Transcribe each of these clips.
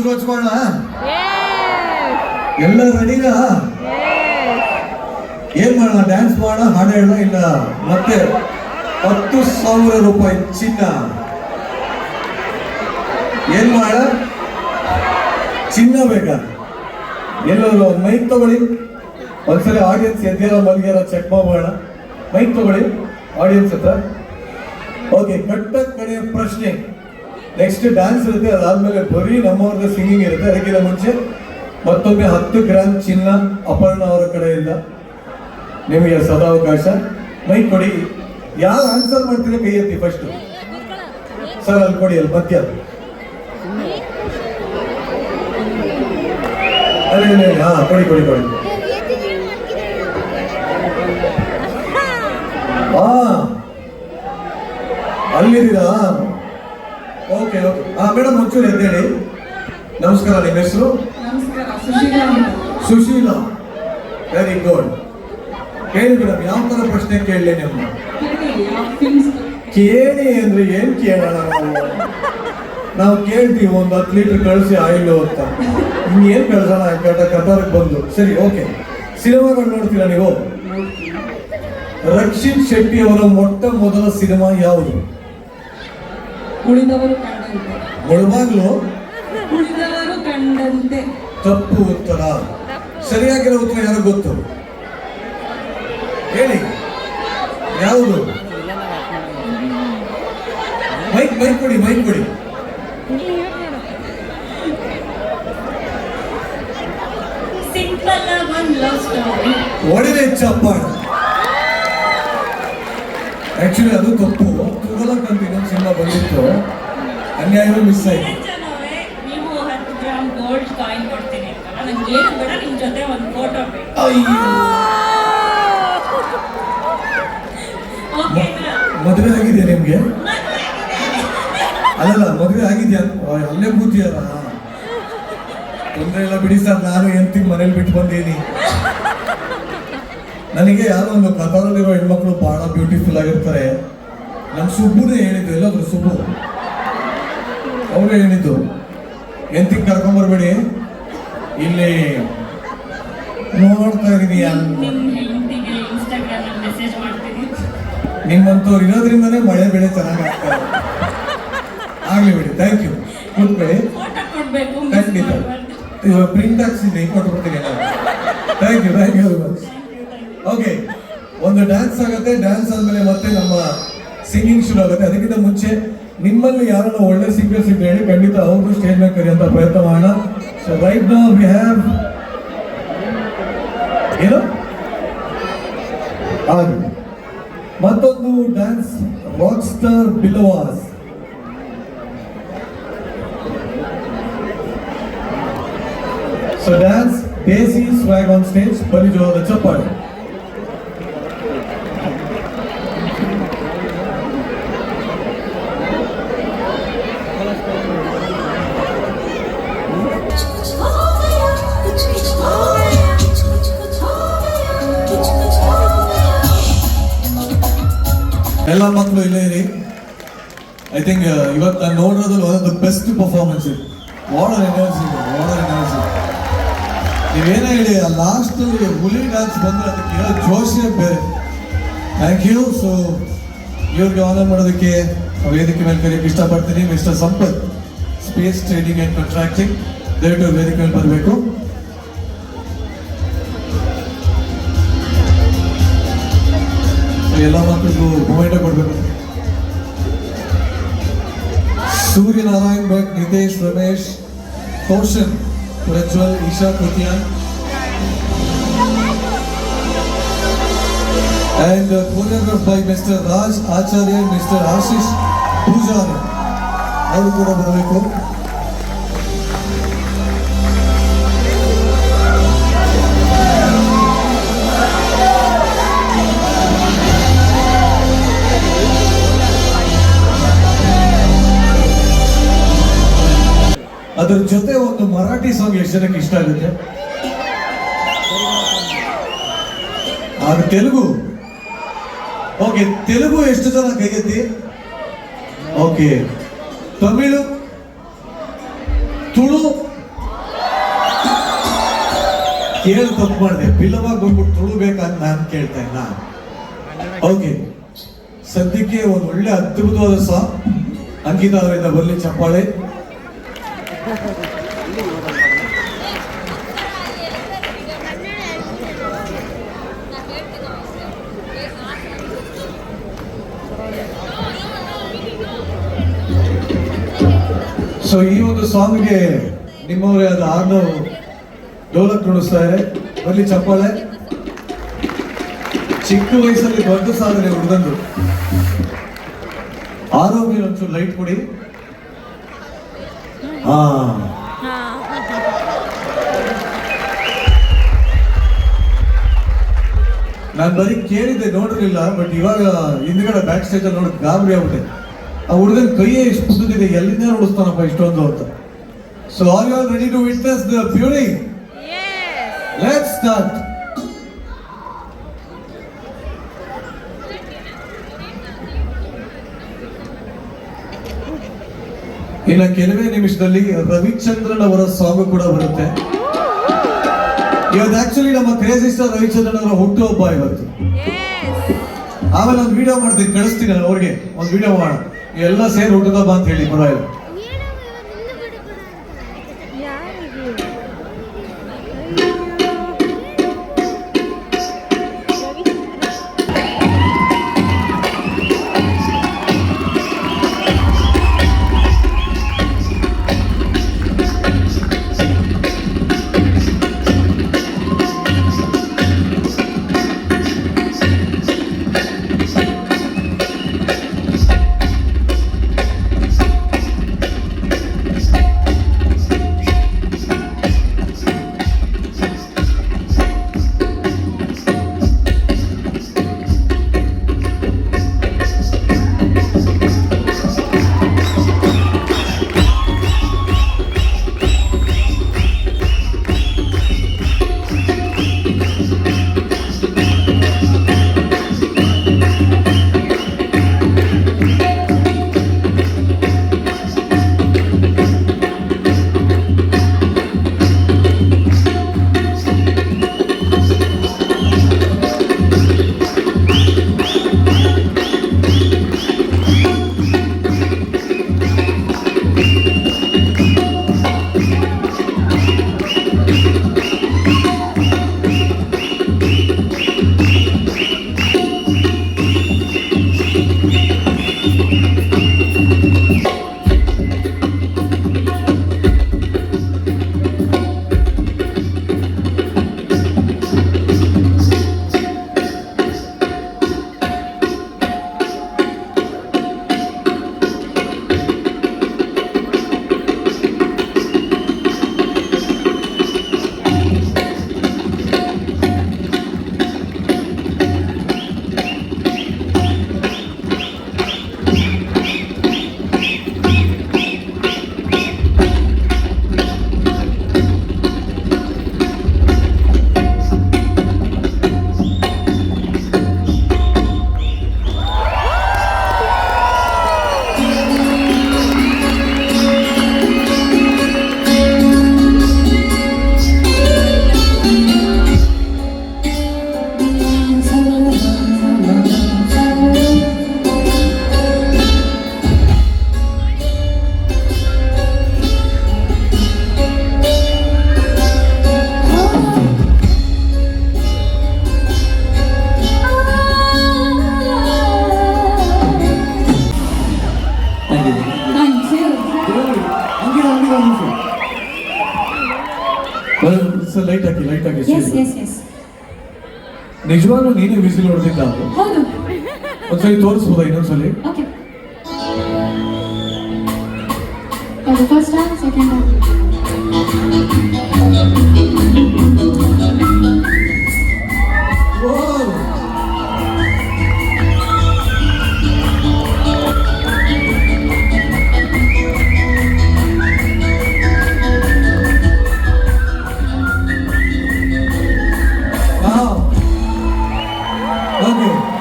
ಶುರು ಹಚ್ಕೊಳ್ಳೋಣ. ಎಲ್ಲ ರೆಡಿನಾ? ಏನ್ ಮಾಡೋಣ? ಡ್ಯಾನ್ಸ್ ಮಾಡೋಣ, ಹಾಡು ಹೇಳೋಣ, ಇಲ್ಲ ಮತ್ತೆ 10,000 ರೂಪಾಯಿ ಚಿನ್ನ ಏನ್ ಮಾಡ? ಚಿನ್ನ ಬೇಕಾ? ಎಲ್ಲರೂ ಒಂದು ಮೈಕ್ ತಗೊಳ್ಳಿ. ಒಂದ್ಸರಿ ಆಡಿಯನ್ಸ್ ಎದ್ಯಾರ ಮಲ್ಗ್ಯಾರ ಚೆಕ್ ಮಾಡೋಣ. ಮೈಕ್ ತಗೊಳ್ಳಿ ಆಡಿಯನ್ಸ್ ಹತ್ರ. ಓಕೆ, ಕಟ್ಟ ಕಡೆಯ ಪ್ರಶ್ನೆ. ನೆಕ್ಸ್ಟ್ ಡ್ಯಾನ್ಸ್ ಇರುತ್ತೆ, ಅದಾದ್ಮೇಲೆ ಬರೀ ನಮ್ಮವ್ರದ್ದು ಸಿಂಗಿಂಗ್ ಇರುತ್ತೆ. ಅದಕ್ಕಿಂತ ಮುಂಚೆ ಮತ್ತೊಮ್ಮೆ 10 ಗ್ರಾಮ್ ಚಿನ್ನ ಅಪರ್ಣ ಅವರ ಕಡೆಯಿಂದ ನಿಮಗೆ ಸದಾವಕಾಶ. ಮೈಕ್ ಕೊಡಿ. ಯಾರು ಆನ್ಸರ್ ಮಾಡ್ತೀರಿ ಕೈ ಎತ್ತಿ ಫಸ್ಟ್. ಸರ್ ಅಲ್ಲಿ ಕೊಡಿ, ಅಲ್ಲಿ ಮಧ್ಯ. ಅದೇ ಹಾ, ಕೊಡಿ ಕೊಡಿ ಕೊಡಿ. ಹಾ, ಅಲ್ಲಿದ್ದೀರಾ? Okay okay. ಹಾ ಮೇಡಮ್, ಒಂಚೂರು ಎದ್ದೇಳಿ. ನಮಸ್ಕಾರ, ನಿಮ್ಮ ಹೆಸರು? ಸುಶೀಲಾ. Very good. ಹೇಳಿ ಮೇಡಮ್, ಯಾವ ತರ ಪ್ರಶ್ನೆ ಕೇಳಲಿ ನಿಮ್ಮ? ಕೇಳಿ ಅಂದ್ರೆ ಏನ್ ಕೇಳೋಣ? ನಾವು ಕೇಳ್ತೀವಿ ಒಂದು 10 ಲೀಟರ್ ಕಳಿಸಿ ಆಯಿಲ್ ಅಂತ. ಇನ್ನೇನ್ ಕಳ್ಸೋಣ ಕತಾರಕ್ಕೆ ಬಂದು. ಸರಿ, ಓಕೆ. ಸಿನಿಮಾಗಳು ನೋಡ್ತೀರಾ ನೀವು? ರಕ್ಷಿತ್ ಶೆಟ್ಟಿ ಅವರ ಮೊಟ್ಟ ಮೊದಲ ಸಿನಿಮಾ ಯಾವುದು? ಮುಳುಬಾಗ್ಲು. ತಪ್ಪು ಉತ್ತರ. ಸರಿಯಾಗಿರೋ ಉತ್ತರ ಯಾರು ಗೊತ್ತು? ಹೇಳಿ, ಯಾವುದು? ಮೈಕ್ ಮೈಕ್ ಕೊಡಿ, ಮೈಕ್ ಕೊಡಿ. ಒಳ್ಳೆ ಚಪ್ಪಾಳ. ಆಕ್ಚುಲಿ ಅದು ತಪ್ಪು. ತುಗಲಕ್ ಅಂತ ಇನ್ನೊಂದು ಸಿನಿಮಾ ಬಂದಿತ್ತು, ಅನ್ಯಾಯವೂ ಮಿಸ್ ಆಯ್ತು. ಮದುವೆ ಆಗಿದೆಯಾ ನಿಮ್ಗೆ? ಅಲ್ಲಲ್ಲ, ಮದುವೆ ಆಗಿದ್ಯಾ? ಅಲ್ಲೇ ಕೂತಿಯಾರ? ತೊಂದರೆ ಇಲ್ಲ ಬಿಡಿ ಸರ್, ನಾನು ಎಂತಿ ಮನೇಲಿ ಬಿಟ್ಟು ಬಂದೀನಿ. ನನಗೆ ಯಾರೋ ಒಂದು ಕತಾರಲ್ಲಿರೋ ಹೆಣ್ಮಕ್ಳು ಬಹಳ ಬ್ಯೂಟಿಫುಲ್ ಆಗಿರ್ತಾರೆ. ನಮ್ಮ ಸುಬ್ಬುನೇ ಹೇಳಿದ್ದು, ಎಲ್ಲಾದ್ರು ಸುಬ್ಬು ಅವರೇ ಹೇಳಿದ್ದು, ಎಂತಿಗೆ ಕರ್ಕೊಂಬರ್ಬೇಡಿ, ಇಲ್ಲಿ ನೋಡ್ತಾ ಇದೀನಿ. ನಿಮ್ಮಂತವ್ರು ಇರೋದ್ರಿಂದನೇ ಮಳೆ ಬೆಳೆ ಚೆನ್ನಾಗಿ ಆಗ್ತಾರೆ. ಆಗ್ಲಿ ಬಿಡಿ, ಥ್ಯಾಂಕ್ ಯು. ಕೂತ್ಕೊಳ್ಳಿ. ಖಂಡಿತ ಪ್ರಿಂಟ್ ಹಾಕ್ಸಿದ್ದೆ, ಕೊಟ್ಬಿಡ್ತೀನಿ ನಾನು. Thank you, thank you very much. Okay, ಒಂದು ಡ್ಯಾನ್ಸ್ ಆಗುತ್ತೆ. ಡ್ಯಾನ್ಸ್ ಆದ್ಮೇಲೆ ಮತ್ತೆ ನಮ್ಮ ಸಿಂಗಿಂಗ್ ಶುರು ಆಗುತ್ತೆ. ಅದಕ್ಕಿಂತ ಮುಂಚೆ ನಿಮ್ಮಲ್ಲಿ ಯಾರನ್ನ ಒಳ್ಳೆ ಸಿಂಗರ್ಸ್ ಇದ್ರೆ ಹೇಳಿ, ಖಂಡಿತ ಅವ್ರದ್ದು ಸ್ಟೇಜ್ ಮೇಲೆ ಕರೆಯುವಂತ ಪ್ರಯತ್ನ ಮಾಡೋಣ. So right now we have ಏನು ಮತ್ತೊಂದು dance, rock star Billavas. So dance desi swag on stage. ಬರೀ ಜೋರದ ಚಪ್ಪಾಳೆ. ಎಲ್ಲ ಮಕ್ಕಳು ಇಲ್ಲೇ ಇರಿ. ಐ ಥಿಂಕ್ ಇವತ್ತು ನಾನು ನೋಡಿರೋದ್ರಲ್ಲಿ one of the best performance ಇದೆ. ವಾಟರ್ ಎನರ್ಜಿ ಇದೆ, ವಾಟರ್ ಎನರ್ಜಿ. ನೀವೇನೇ ಹೇಳಿ, ಆ ಲಾಸ್ಟಲ್ಲಿ ಹುಲಿ ಡ್ಯಾನ್ಸ್ ಬಂದರೆ ಅದಕ್ಕೆ ಜೋಶೇ ಬೇರೆ. Thank you. ಸೊ ಇವ್ರಿಗೆ ಆನರ್ ಮಾಡೋದಕ್ಕೆ ವೇದಿಕೆ ಮೇಲೆ ಕರೆಯೋಕ್ಕೆ ಇಷ್ಟಪಡ್ತೀನಿ mister Sampath, space trading and contracting. ದಯವಿಟ್ಟು ವೇದಿಕೆ ಮೇಲೆ ಬರಬೇಕು. ಎಲ್ಲ ಮಕ್ಕಳಿಗೂ ಮೂಮೆಂಟ್ ಕೊಡ್ಬೇಕು. Suryanarayan Bhat, Nitesh, Ramesh, ಕೌಶನ್, Prajwal, Isha ಕುತಿಯಾನ್ and choreographed by Mr. Raj Acharya and Mr. Ashish Pujari. ಅವರು ಕೂಡ ಬರಬೇಕು. ಅದರ ಜೊತೆ ಒಂದು ಮರಾಠಿ ಸಾಂಗ್ ಎಷ್ಟು ಜನಕ್ಕೆ ಇಷ್ಟ ಆಗುತ್ತೆ? ಆಗ ತೆಲುಗು. ಓಕೆ, ತೆಲುಗು ಎಷ್ಟು ಜನ ಕೈಗೆತ್ತಿ? ಓಕೆ, ತಮಿಳು, ತುಳು, ಕೇಳಿ ತಪ್ಪು ಮಾಡಿದೆ, ಬಿಲ್ಲವಾಗಿ ಬಂದ್ಬಿಟ್ಟು ತುಳುಬೇಕಂತ ನಾನು ಕೇಳ್ತಾ ಇಲ್ಲ. ಓಕೆ, ಸದ್ಯಕ್ಕೆ ಒಂದು ಒಳ್ಳೆ ಅದ್ಭುತವಾದ ಸಾಂಗ್ ಅಂಕಿತಾ ಅವರಿಂದ ಬರಲಿ ಚಪ್ಪಾಳೆ. ಸೊ ಈ ಒಂದು ಸಾಂಗ್ಗೆ ನಿಮ್ಮವರೇ ಆದ ಆರ್ನೋ ಡೋಲಕ್ ನುಡಿಸ್ತಾರೆ, ಬರಲಿ ಚಪ್ಪಾಳೆ. ಚಿಕ್ಕ ವಯಸ್ಸಲ್ಲಿ ದೊಡ್ಡ ಸಾಧನೆ ಹುಡುಗಂದು. ಆರೋಗ್ಯ ಒಂಚೂರು ಲೈಟ್ ಕೊಡಿ. ಹಾ, ನಾನು ಬರೀ ಕೇಳಿದ್ದೆ, ನೋಡಿರ್ಲಿಲ್ಲ. ಬಟ್ ಇವಾಗ ಹಿಂದ್ಗಡೆ ಬ್ಯಾಕ್ ಸ್ಟೇಜ್ ಅಲ್ಲಿ ನೋಡಿ ಗಾಬರಿ ಆಗ್ಬಿಟ್ಟೆ. ಆ ಹುಡುಗನ ಕೈಯೇ ಇಷ್ಟು ಪುಸ್ತಕದಿದೆ, ಎಲ್ಲಿಂದ ನೋಡಿಸ್ತಾನಪ್ಪ ಇಷ್ಟೊಂದು ಅಂತ. So are you all ready to witness the beauty? Let's start. ಇನ್ನ ಕೆಲವೇ ನಿಮಿಷದಲ್ಲಿ ರವಿಚಂದ್ರನ್ ಅವರ ಸಾಂಗ್ ಕೂಡ ಬರುತ್ತೆ. ಇವತ್ತು ಆಕ್ಚುಲಿ ನಮ್ಮ ಕ್ರೇಜಿ ಸ್ಟಾರ್ ರವಿಚಂದ್ರನ್ ಅವರ ಹುಟ್ಟುಹಬ್ಬ ಇವತ್ತು. ಆಮೇಲೆ ಒಂದು ವಿಡಿಯೋ ಮಾಡ್ತೀನಿ, ಕಳಿಸ್ತೀನಿ ಅವ್ರಿಗೆ. ಒಂದು ವಿಡಿಯೋ ಮಾಡೋಣ, ಎಲ್ಲ ಸೇರಿ ಹುಟ್ಟುಹಬ್ಬ ಅಂತ ಹೇಳಿ ಪರವಾಗಿಲ್ಲ. ಲೈಟ್ ಹಾಕಿ, ಲೈಟ್ ಹಾಕಿ. ನಿಜವಾಗ್ಲೂ ನೀನೇ ವಿಸಿಲ್ ಹೊಡೆದಿದ್ದ? ಹೌದು. ಒಂದ್ಸಲಿ ತೋರಿಸ್ಬೋದಾ ಇನ್ನೊಂದ್ಸಲಿ? Okay. First time, second time.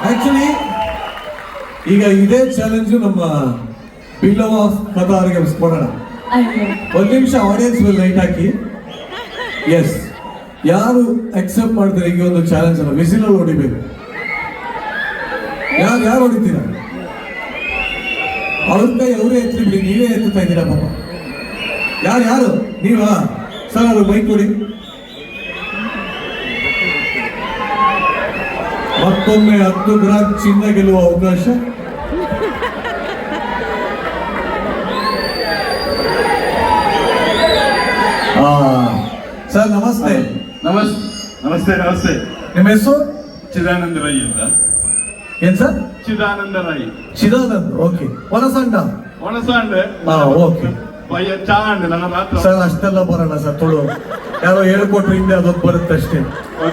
Actually ಈಗ ಇದೇ ಚಾಲೆಂಜ್ ನಮ್ಮ ಬಿಲ್ಲವ ಕಥಾ ಅವರಿಗೆ ಕೊಡೋಣ. ಒಂದ್ ನಿಮಿಷ ಆಡಿಯನ್ಸ್ ಲೈಟ್ ಹಾಕಿ. ಎಸ್, ಯಾರು ಅಕ್ಸೆಪ್ಟ್ ಮಾಡ್ತಾರೆ ಈಗ ಒಂದು ಚಾಲೆಂಜ್ ಅಲ್ಲ, ವಿಸಿಲಲ್ಲಿ ಹೊಡಿಬೇಕು. ಯಾರು ಹೊಡಿತೀರಾ? ಅವ್ರ ಕೈ ಅವರೇ ಎತ್ತಿ ಬಿಡಿ, ನೀವೇ ಎತ್ತುತ್ತಾ ಇದ್ದೀರಾ ಪಾಪ. ಯಾರು ನೀವಾ? ಸರ್ ಅವ್ರು ಬೈಕ್ ಕೊಡಿ. ಮತ್ತೊಮ್ಮೆ 10 ಗ್ರಾಂ ಚಿನ್ನ ಗೆಲ್ಲುವ ಅವಕಾಶ. ಸರ್ ನಮಸ್ತೆ. ನಮಸ್ತೆ. ನಿಮ್ಮ ಹೆಸರು? ಚಿದಾನಂದ ರೈ ಅಂತ. ಏನ್ ಸರ್? ಚಿದಾನಂದ ರೈ. ಚಿದಾನಂದ್. ಓಕೆ. ಒಣಸಂಡ ಓಕೆ. ಚಾಂಡ್ ನನ್ನ ಮಾತ್ರ ಸರ್ ಅಷ್ಟೆಲ್ಲ ಬರೋಣ ಸರ್, ತೊಳು ಯಾರೋ ಹೇಳ್ಕೊಟ್ರು ಹಿಂದೆ ಅದೊಂದು ಬರುತ್ತೆ ಅಷ್ಟೇ.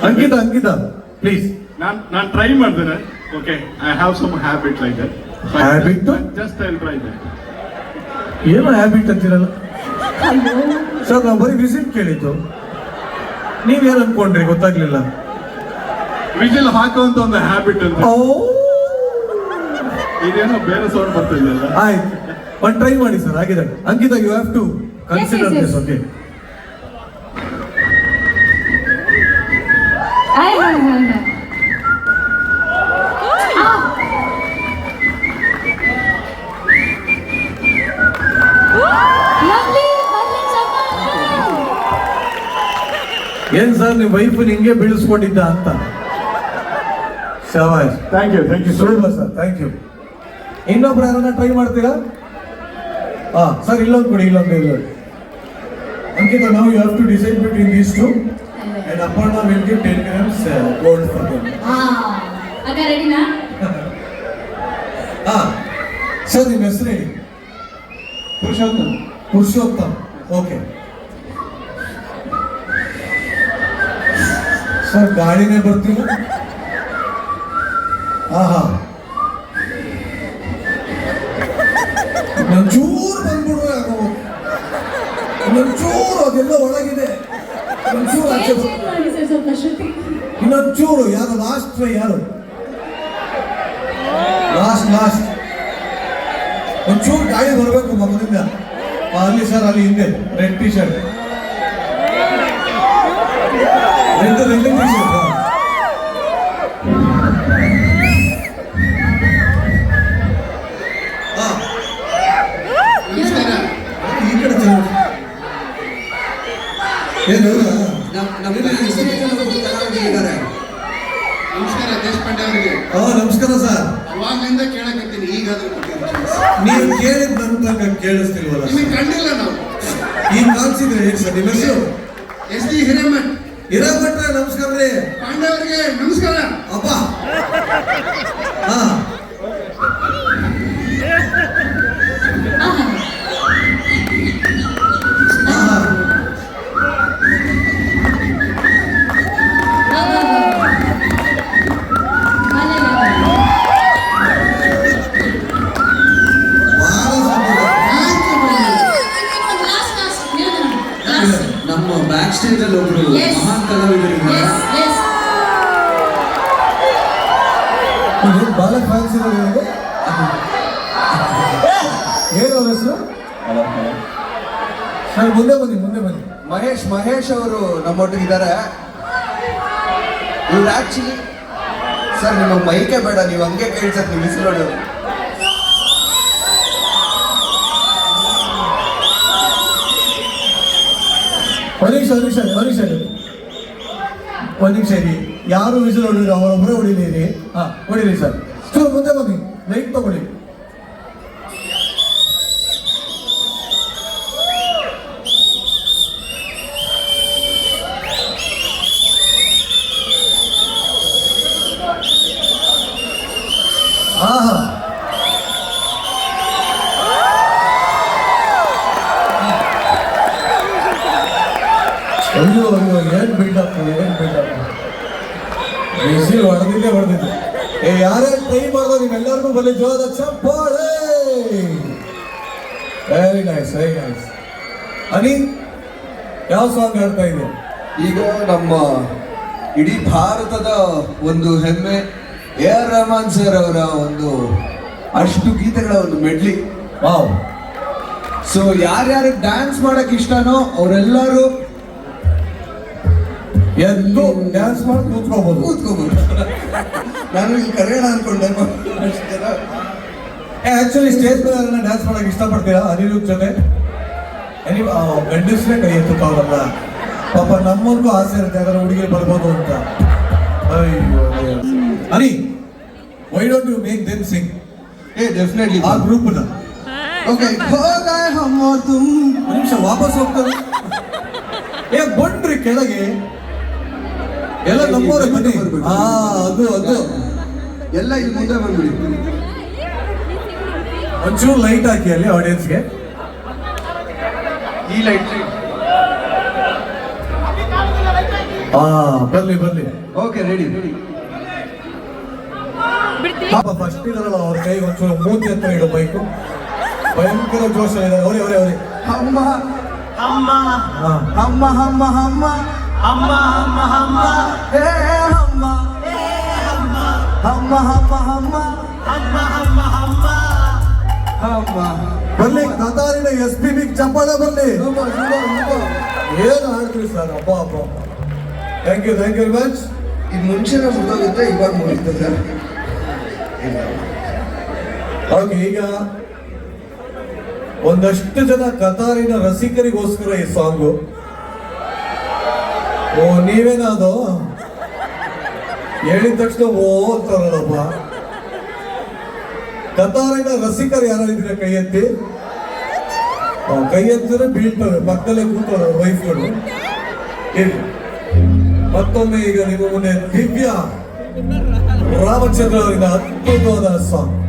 ಅಂಕಿತಾ ಪ್ಲೀಸ್. ನಾನು ಟ್ರೈ ಮಾಡ್ತೇನೆ. Okay, I have some habit like that. Habit? Just I will try that. ಏನು ಹ್ಯಾಬಿಟ್ ಅಂತಿರಲ್ಲ ಸರ್, ನಾವು ಬರೀ ವಿಸಿಟ್ ಕೇಳಿದ್ದು, ನೀವೇನು ಅನ್ಕೊಂಡ್ರಿ ಗೊತ್ತಾಗ್ಲಿಲ್ಲ. ವಿಜಿಲ್ ಹಾಕುವಂತ ಒಂದು ಹ್ಯಾಬಿಟ್ ಅಂತ. ಇದೇನೋ ಬೇರೆ ಸೌಂಡ್ ಬರ್ತಿಲ್ಲ. ಆಯ್ತು, ಒಂದು ಟ್ರೈ ಮಾಡಿ ಸರ್. ಆಗಿದೆ Ankita, you have to consider this. Okay. ಏನ್ ಸರ್ ನೀವು ವೈಫ್ ಹಿಂಗೆ ಬೀಳಿಸ್ಕೊಂಡಿದ್ದ ಅಂತ? ಶಬಾಷ್. Thank you super sir, thank you. ಇನ್ನೊಬ್ರು ಯಾರನ್ನ ಟ್ರೈ ಮಾಡ್ತೀರಾ? ಸರ್ ಇಲ್ಲೊಂದು ಕೊಡಿ, ಇಲ್ಲೊಂದು. ಅಂಕಿತಾ, ನಾವು you have to decide between these two and Aparna will give 10 grams gold for them. ರೆಡಿನಾ? ಸರ್ ನಿಮ್ಮ ಹೆಸರು ಹೇಳಿ. ಪುರುಷೋತ್ತಮ್. ಓಕೆ ಸರ್, ಗಾಡಿನೇ ಬರ್ತಿಲ್ಲ. ಇನ್ನೊಂಚೂರು ಬಂದ್ಬಿಡು, ಇನ್ನೊಂಚೂರು ಅದೆಲ್ಲ ಒಳಗಿದೆ, ಇನ್ನೊಂಚೂರು ಆಚೆ ಇನ್ನೊಂಚೂರು. ಯಾರು ಲಾಸ್ಟ್ ಟ್ರೈ? ಯಾರು ಲಾಸ್ಟ್? ಒಂಚೂರು ಗಾಡಿ ಬರಬೇಕು ಮಗದಿಂದ. ಅಲ್ಲಿ ಸರ್, ಅಲ್ಲಿ ಹಿಂದೆ red T shirt. Red T shirt. ಈ ಕಡೆ ಏನು ನಮಸ್ಕಾರ ದೇಶಪಾಂಡೆ ಅವರಿಗೆ. ನಮಸ್ಕಾರ ಸರ್. ಅವಾಗ್ಲಿಂದ ಕೇಳಕತ್ತೀನಿ, ಈಗಾದ್ರೂ ನೀವು ಕೇಳಿದ್ ನನ್ನ ತನಕ ಕೇಳಿಸ್ತಿಲ್ವಲ್ಲ? ನಿಮಗೆ ಕಂಡಿಲ್ಲ ನಾವು. ಈಗ ಕಾಣಿಸಿದ್ರೆ ಹೇಗೆ ಸರ್? ನಿಮ್ಮ ಹೆಸರು? SD ಹಿರೇಮಠ್. ಹಿರೇಮಠ್ರೆ ನಮಸ್ಕಾರ ರೀ. ಪಾಂಡೆ ಅವರಿಗೆ ನಮಸ್ಕಾರ. ಅಪ್ಪ ನಮ್ಮ ಬ್ಯಾಕ್ ಸ್ಟೇಜ್ ಅಲ್ಲಿ ಒಬ್ರು ಮಹಾನ್ ಕಲಾವಿದರಿದ್ದಾರೆ. ಬಾಲ ಫ್ಯಾನ್ಸ್ ಏನು ಅವ್ರ ಹೆಸರು? ಸರ್ ಮುಂದೆ ಬನ್ನಿ. ಮಹೇಶ್ ಅವರು ನಮ್ಮೊಟ್ಟಿಗಿದ್ದಾರೆ. ಇವ್ರು ಆಕ್ಚುಲಿ ಸರ್ ನಿಮ್ಮ ಮೈಕೆ ಬೇಡ, ನೀವು ಹಂಗೆ ಕೇಳ್ಸಕ್ ನೀವು ಬಿಸಿಲೋಡು. ಒಂದು ನಿಮಿಷ ಇರಿ. ಯಾರು ವಿಸಿಲ್ ಹೊಡಿದ್ರು ಅವರೊಬ್ಬರೇ ಹೊಡಿಲಿರಿ. ಹೊಡಿರಿ ಸರ್. ಮುಂದೆ ಬನ್ನಿ, ಲೈಟ್ ತಗೊಳ್ಳಿ. ಅಯ್ಯೋ ಏನ್ ಬಿಲ್ಡಪ್. ಬಿಸಿಲು ಹೊಡೆದಿದ್ದೆ. ಯಾರ್ಯಾರು ಟ್ರೈ ಮಾಡೋದು ನಿಮ್ಮೆಲ್ಲರಿಗೂ ಬರೀ ಜೋರದ ಚಪ್ಪಾಳೆ. Very nice. ಅನಿ, ಯಾವ ಸಾಂಗ್ ಆಡ್ತಾ ಇದೆ ಈಗ? ನಮ್ಮ ಇಡೀ ಭಾರತದ ಒಂದು ಹೆಮ್ಮೆ AR ರೆಹಮಾನ್ ಸರ್ ಅವರ ಒಂದು ಅಷ್ಟು ಗೀತೆಗಳ ಒಂದು ಮೆಡ್ಲಿ. ವಾವ್. ಸೊ ಯಾರ್ಯಾರು ಡ್ಯಾನ್ಸ್ ಮಾಡಕ್ ಇಷ್ಟನೋ ಅವರೆಲ್ಲರೂ ಎದ್ದು ಡ್ಯಾನ್ಸ್ ಮಾಡಿ ಕೂತ್ಕೋಬಹುದು. ಕೂತ್ಕೋಬಹುದು. ನಾನು ಇಲ್ಲಿ ಕರೆಯೋಣ ಅನ್ಕೊಂಡೆ. ಆಕ್ಚುಲಿ ಸ್ಟೇಜ್ ಮೇಲೆ ಯಾರನ್ನ ಡ್ಯಾನ್ಸ್ ಮಾಡಕ್ ಇಷ್ಟಪಡ್ತೀರಾ ಅನಿರುದ್ಧ್ ಜೊತೆ? ಗಂಡಸ್ರೇ ಕೈ ಎತ್ತುತ್ತಾವಲ್ಲ, ಪಾಪ ನಮ್ಮವ್ರಿಗೂ ಆಸೆ ಇರುತ್ತೆ ಯಾಕಂದ್ರೆ ಹುಡುಗಿ ಬರ್ಬೋದು ಅಂತ. ಅಯ್ಯೋ Ani, why don't you make them sing definitely ಆ ಗ್ರೂಪ್ ನ. ಓಕೆ, ನಿಮಿಷ ವಾಪಸ್ ಹೋಗ್ತಾರೆ. ಬಂದ್ರಿ ಕೆಳಗೆ ಎಲ್ಲ ನಮ್ಮವ್ರೆ ಬನ್ನಿ. ಅದು ಎಲ್ಲ ಇಲ್ಲಿ ಮುಂದೆ ಬಂದ್ಬಿಡಿ. ಒಂಚೂರು ಲೈಟ್ ಹಾಕಿ ಅಲ್ಲಿ ಆಡಿಯನ್ಸ್ಗೆ. ಈ ಲೈಟ್. ಬರ್ಲಿ. Okay, ready. ಪಾಪ ಫಸ್ಟ್ ಇದಾರಲ್ಲ ಅವ್ರ ಕೈ ಒಂಚೂರು ಮೂತಿ ಹತ್ರ ಇಡು ಬೈಕು. ಭಯಂಕರ ಜೋಶ ಇದೆ. ಅವರೇ ಅಮ್ಮ ಅಮ್ಮ ಹಾ ಅಮ್ಮ ಅಮ್ಮ ಅಮ್ಮ ಅಮ್ಮ ಅಮ್ಮ ಅಮ್ಮ ಹೇ ಅಮ್ಮ ಅಮ್ಮ ಅಮ್ಮ ಅಮ್ಮ ಅಮ್ಮ ಅಮ್ಮ ಅಮ್ಮ ಅಮ್ಮ. ಬರ್ಲಿ ಕತಾರಿನ SPB ಚಪ್ಪಾಳೆ ಬರ್ಲಿ. ಏನು ಆಡ್ತೀವಿ ಸರ್. ಅಬ್ಬ ಥ್ಯಾಂಕ್ ಯು ವೆರಿ ಮಚ್. ಇದು ಮುಂಚೆನೇ ಮುಗಿದೋಗುತ್ತೆ, ಇವಾಗ ಮುಗಿಯುತ್ತೆ ಸರ್. ಓಕೆ, ಈಗ ಒಂದಷ್ಟು ಜನ ಕತಾರಿನ ರಸಿಕರಿಗೋಸ್ಕರ ಈ ಸಾಂಗು. ಓ ನೀವೇನದು ಹೇಳಿದ ತಕ್ಷಣ ಓ ಅಂತಾರಲ್ಲಪ್ಪ. ಕತಾರಿನ ರಸಿಕರು ಯಾರಿದ್ರೆ ಕೈ ಎತ್ತಿ. ಕೈ ಎತ್ತಿದ್ರೆ ಬೀಳ್ತವೆ, ಪಕ್ಕದಲ್ಲೇ ಕೂತವ್ರೆ ವೈಫ್ಗಳು. ಮತ್ತೊಮ್ಮೆ ಈಗ ನಿಮ್ಮ ಮುಂದೆ ದಿವ್ಯ ರಾಮಚಂದ್ರ ಅವರಿಂದ ಅದ್ಭುತವಾದ ಸಾಂಗ್.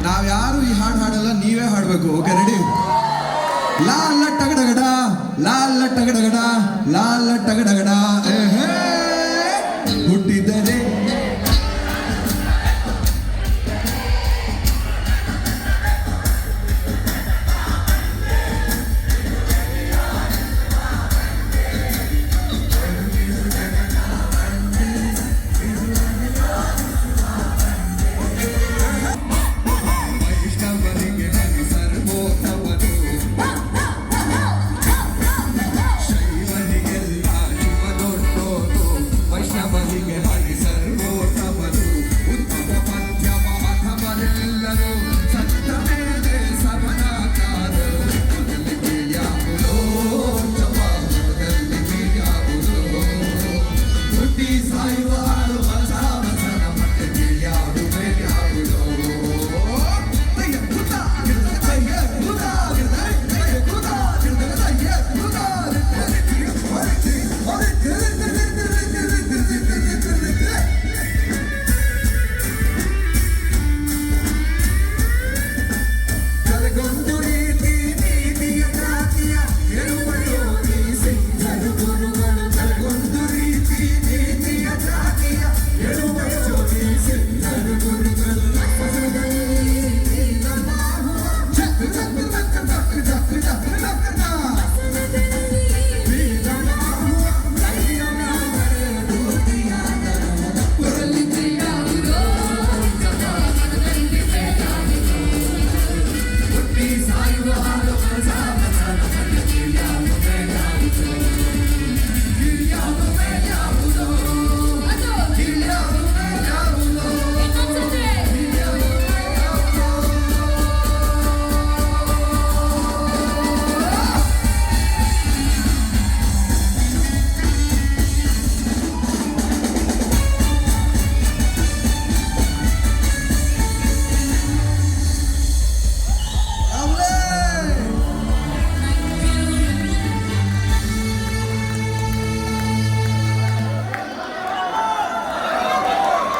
ನಾವ್ಯಾರು ಈ ಹಾಡು ಹಾಡಲ್ಲ, ನೀವೇ ಹಾಡ್ಬೇಕು. Okay, ready? ಲಾಲ ಟಗಡಗಡ ಲಾಲ ಟಗಡಗಡ ಲಾಲ ಟಗಡಗಡ ಹುಟ್ಟಿದರೆ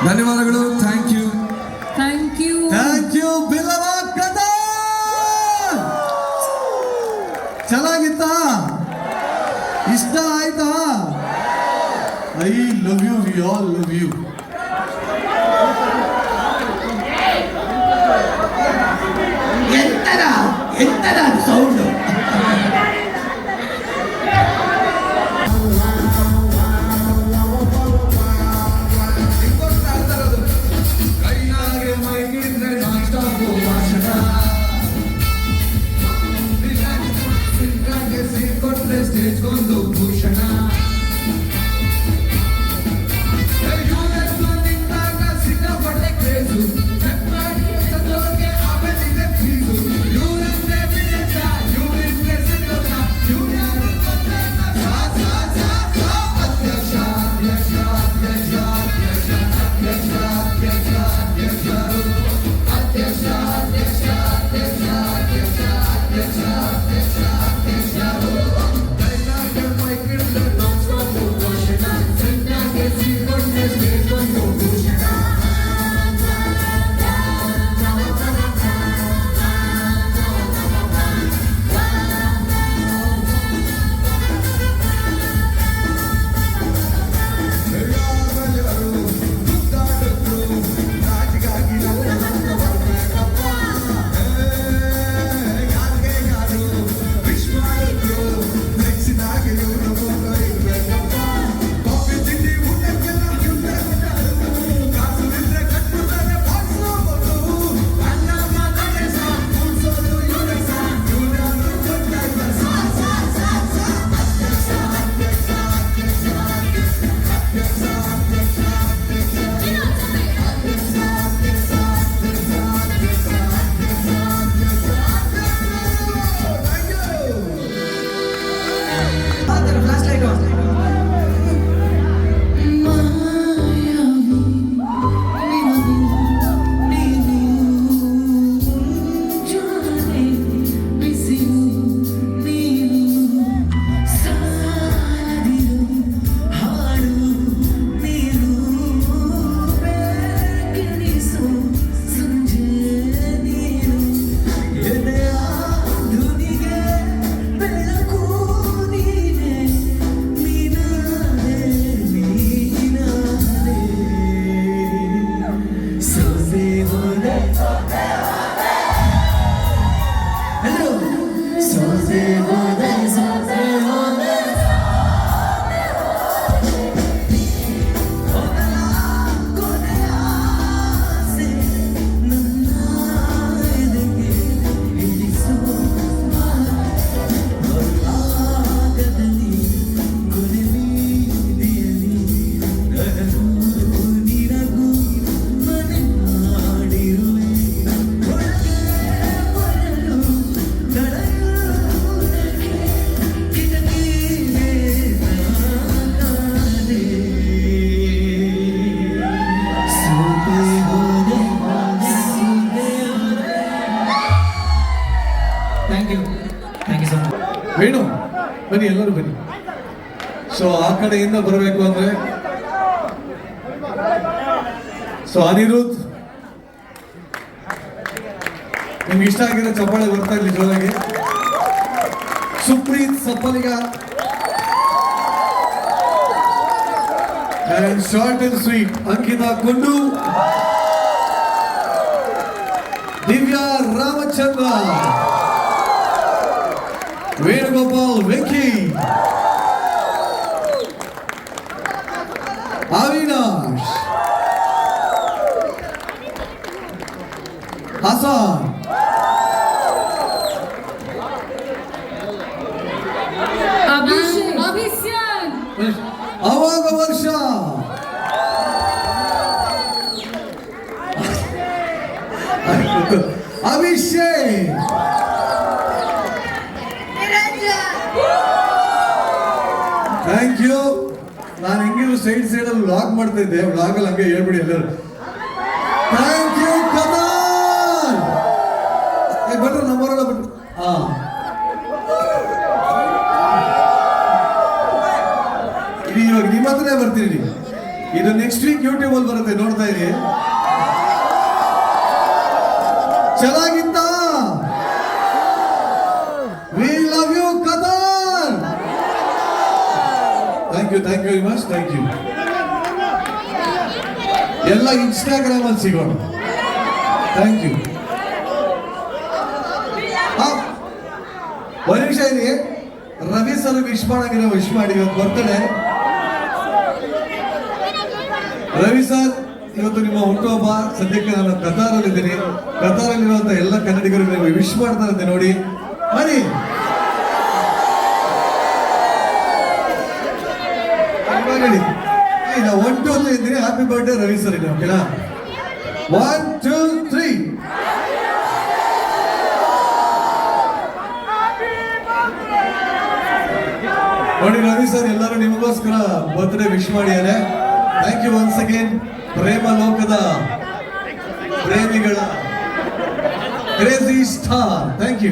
ಧನ್ಯವಾದಗಳು. Thank you. Thank you Billava ಕದ. ಚೆನ್ನಾಗಿತ್ತಾ? ಇಷ್ಟ ಆಯ್ತಾ? I love you, we all love you. ಎಂತರ ಸೌಂಡ್ ಸ್ಟೇಜ್ಗೊಂದು ಭೂಷಣ ಸಿಕ್ಕಾಪಟ್ಟೆ craze thank you so much. Venu ಬನ್ನಿ, ಎಲ್ಲರೂ ಬನ್ನಿ. ಸೊ ಆ ಕಡೆಯಿಂದ ಬರಬೇಕು ಅಂದ್ರೆ ಸೊ ಅನಿರುದ್ಧ್, ನಿಮ್ಗೆ ಇಷ್ಟ ಆಗಿರೋ ಚಪ್ಪಾಳೆ ಬರ್ತಾ ಇರ್ಲಿ ಜೋರಾಗಿ. Supreeth ಸಪ್ಪಲಿಗ and short and sweet Ankita ಕೊಂಡು, ದಿವ್ಯಾ ರಾಮಚಂದ್ರ, ವೇಣುಗೋಪಾಲ್ ವೆಂಕಿ, ಅವಿನಾಶ್, ಹಸಾನ್, ಅಭಿಷೇಕ್, ಅವಾಗ ವರ್ಷ, ಅಭಿಷೇಕ್, ಥ್ಯಾಂಕ್ ಯು. ನಾನು ಹೆಂಗಿದ್ರು ಸೈಡ್ ಅಲ್ಲಿ ವ್ಲಾಗ್ ಮಾಡ್ತಾ ಇದ್ದೆ, ವ್ಲಾಗ್ ಅಲ್ಲಿ ಹಂಗೆ ಹೇಳ್ಬಿಡಿ ಎಲ್ಲರೂ. Thank you Kamal. ಬಟ್ರು ನಂಬರ್ ಬಿಟ್ಟು ಹಾ ಇವಾಗ ನಿಮ್ಮ ಹತ್ರನೇ ಬರ್ತೀನಿ. ಇದು ನೆಕ್ಸ್ಟ್ ವೀಕ್ ಯೂಟ್ಯೂಬ್ ಅಲ್ಲಿ ಬರುತ್ತೆ, ನೋಡ್ತಾ ಇರಿ. ಚೆನ್ನಾಗಿತ್ತ? ವಿ ಲವ್ ಯು ಕದರ್. Thank you very much. Thank you. ಎಲ್ಲ ಇನ್ಸ್ಟಾಗ್ರಾಮ್ ಅಲ್ಲಿ ಸಿಗೋಣ. Thank you. ಒಂದು ನಿಮಿಷ ಇದೆ, ರವಿ ಸರ್ ವಿಶ್ ಮಾಡಂಗಿರೋ ವಿಶ್ ಮಾಡಿ, ಇವತ್ತು ಬರ್ತಡೆ. ರವಿ ಸರ್, ಇವತ್ತು ನಿಮ್ಮ ಹುಟ್ಟುಹಬ್ಬ. ಸದ್ಯಕ್ಕೆ ನಾನು ಕತಾರಲ್ಲಿದ್ದೀನಿ. ಕತಾರಲ್ಲಿರುವಂತ ಎಲ್ಲ ಕನ್ನಡಿಗರಿಗೆ ವಿಶ್ ಮಾಡ್ತಾರಂತೆ, ನೋಡಿ ಮಾಡಿ. ಈಗ 1 2 3 ಇದ್ದೀನಿ. Happy birthday Ravi sir. ಇದೆ ಓಕೆನಾ? 1 2 3. ನೋಡಿ ರವಿ ಸರ್ ಎಲ್ಲರೂ ನಿಮಗೋಸ್ಕರ ಬರ್ತ್ಡೇ ವಿಶ್ ಮಾಡಿದ್ದಾರೆ. Thank you once again. ಪ್ರೇಮ ಲೋಕದ ಪ್ರೇಮಿಗಳ ಕ್ರೇಜಿ ಸ್ಟಾರ್, ಥ್ಯಾಂಕ್ ಯು.